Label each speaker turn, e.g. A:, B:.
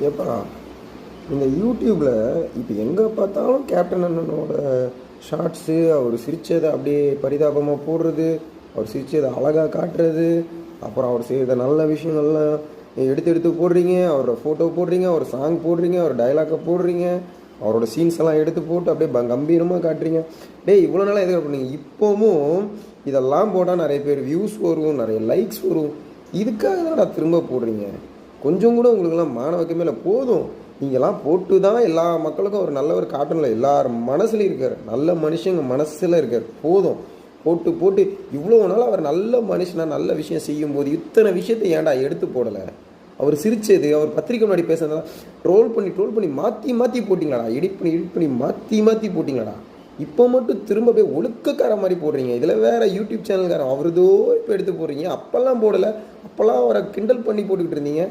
A: ஏப்பா இந்த யூடியூப்பில் இப்போ எங்கே பார்த்தாலும் கேப்டன் அண்ணனோட ஷார்ட்ஸு, அவர் சிரித்ததை அப்படியே பரிதாபமாக போடுறது, அவர் சிரித்ததை அழகாக காட்டுறது, அப்புறம் அவர் செய்த நல்ல விஷயங்கள்லாம் எடுத்து எடுத்து போடுறீங்க, அவரோட ஃபோட்டோ போடுறீங்க, அவர் சாங் போடுறீங்க, அவர் டைலாக்கை போடுறீங்க, அவரோட சீன்ஸ் எல்லாம் எடுத்து போட்டு அப்படியே கம்பீரமாக காட்டுறீங்க. டேய் இவ்வளோ நாளாக எதுக்கு பண்ணீங்க? இப்போவும் இதெல்லாம் போட்டால் நிறைய பேர் வியூஸ் வரும், நிறைய லைக்ஸ் வரும். இதுக்காக தான் திரும்ப போடுறீங்க. கொஞ்சம் கூட உங்களுக்கெல்லாம் மாணவக்கமே இல்லை. போதும், நீங்கள்லாம் போட்டு தான் எல்லா மக்களுக்கும் ஒரு நல்லவர் காட்டணும்ல. எல்லார் மனசுலையும் இருக்கார், நல்ல மனுஷங்க மனசில் இருக்கார். போதும், போட்டு போட்டு இவ்வளோ நாள் அவர் நல்ல மனுஷனா நல்ல விஷயம் செய்யும்போது இத்தனை விஷயத்தை ஏன்டா எடுத்து போடலை? அவர் சிரித்தது, அவர் பத்திரிக்கை முன்னாடி பேசுறதெல்லாம் ட்ரோல் பண்ணி மாற்றி போட்டிங்களாடா, எடிட் பண்ணி மாற்றி போட்டிங்களாடா. இப்போ மட்டும் திரும்ப போய் ஒழுக்கக்கார மாதிரி போடுறீங்க. இதில் வேறு யூடியூப் சேனல்காரன் அவருதோ இப்போ எடுத்து போடுறீங்க. அப்போல்லாம் போடலை, அப்போல்லாம் அவரை கிண்டல் பண்ணி போட்டுக்கிட்டு இருந்தீங்க.